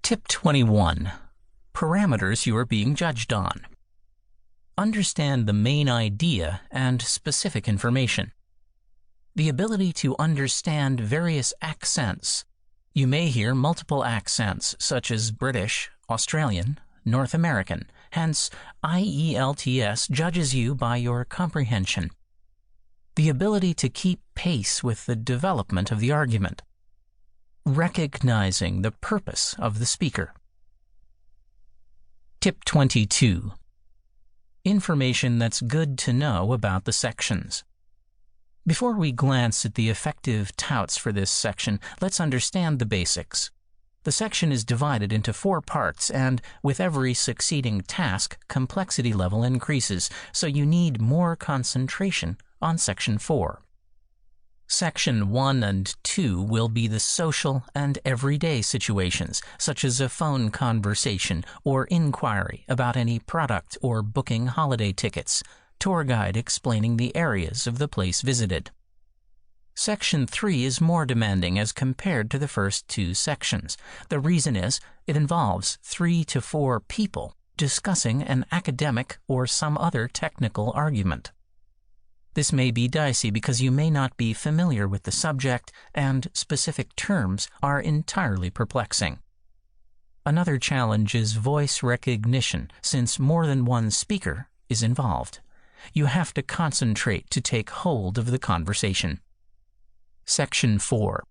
Tip 21. Parameters you are being judged on. Understand the main idea and specific information. The ability to understand various accents. You may hear multiple accents, such as British, Australian, North American. Hence, IELTS judges you by your comprehension. The ability to keep pace with the development of the argument. Recognizing the purpose of the speaker. Tip 22. Information that's good to know about the sections. Before we glance at the effective touts for this section, let's understand the basics. The section is divided into 4 parts, and with every succeeding task, complexity level increases, so you need more concentration on Section 4. Section 1 and 2 will be the social and everyday situations, such as a phone conversation or inquiry about any product or booking holiday tickets, tour guide explaining the areas of the place visited. Section 3 is more demanding as compared to the first 2 sections. The reason is it involves 3 to 4 people discussing an academic or some other technical argument. This may be dicey because you may not be familiar with the subject and specific terms are entirely perplexing. Another challenge is voice recognition, since more than one speaker is involved. You have to concentrate to take hold of the conversation. Section 4.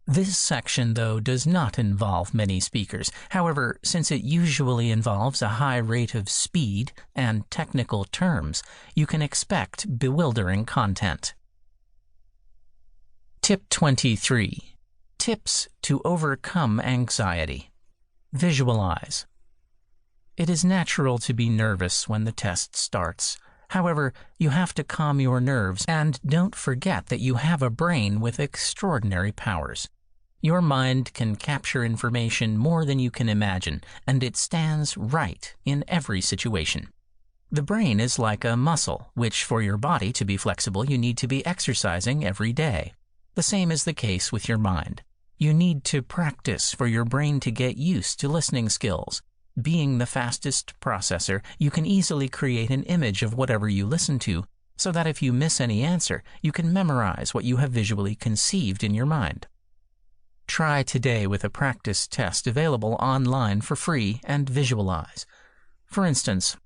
This section, though, does not involve many speakers. However, since it usually involves a high rate of speed and technical terms, you can expect bewildering content. Tip 23. Tips to overcome anxiety. Visualize. It is natural to be nervous when the test starts. However, you have to calm your nerves, and don't forget that you have a brain with extraordinary powers. Your mind can capture information more than you can imagine, and it stands right in every situation. The brain is like a muscle, which for your body to be flexible, you need to be exercising every day. The same is the case with your mind. You need to practice for your brain to get used to listening skills. Being the fastest processor, you can easily create an image of whatever you listen to, so that if you miss any answer, you can memorize what you have visually conceived in your mind. Try today with a practice test available online for free and visualize. For instance,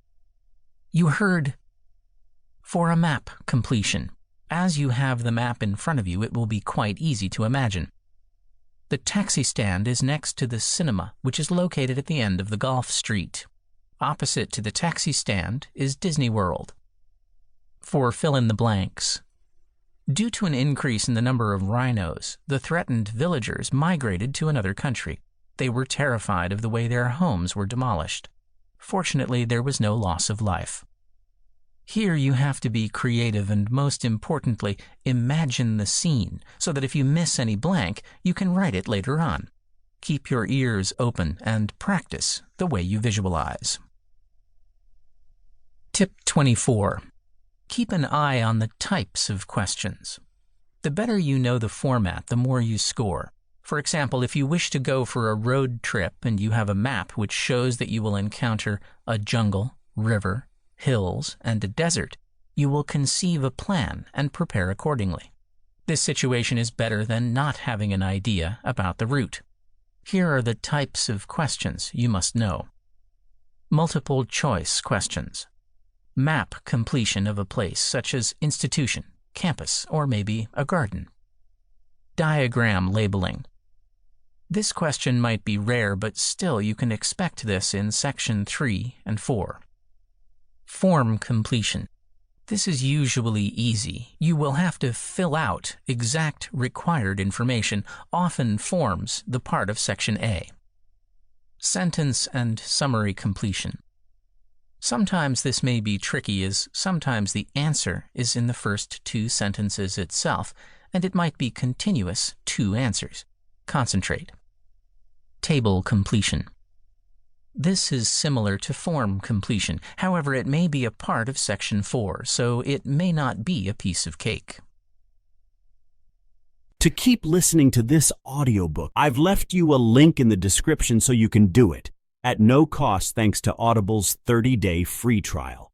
you heard for a map completion. As you have the map in front of you, it will be quite easy to imagine. The taxi stand is next to the cinema, which is located at the end of the Golf Street. Opposite to the taxi stand is Disney World. For fill in the blanks. Due to an increase in the number of rhinos, the threatened villagers migrated to another country. They were terrified of the way their homes were demolished. Fortunately, there was no loss of life. Here you have to be creative and, most importantly, imagine the scene so that if you miss any blank, you can write it later on. Keep your ears open and practice the way you visualize. Tip 24. Keep an eye on the types of questions. The better you know the format, the more you score. For example, if you wish to go for a road trip and you have a map which shows that you will encounter a jungle, river, hills, and a desert, you will conceive a plan and prepare accordingly. This situation is better than not having an idea about the route. Here are the types of questions you must know. Multiple choice questions. Map completion of a place such as institution, campus, or maybe a garden. Diagram labeling. This question might be rare, but still you can expect this in Section 3 and 4. Form completion. This is usually easy. You will have to fill out exact required information, often forms the part of Section A. Sentence and summary completion. Sometimes this may be tricky, as sometimes the answer is in the first 2 sentences itself, and it might be continuous 2 answers. Concentrate. Table completion. This is similar to form completion. However, it may be a part of Section 4, so it may not be a piece of cake. to keep listening to this audiobook. I've left you a link in the description so you can do it at no cost thanks to Audible's 30-day free trial.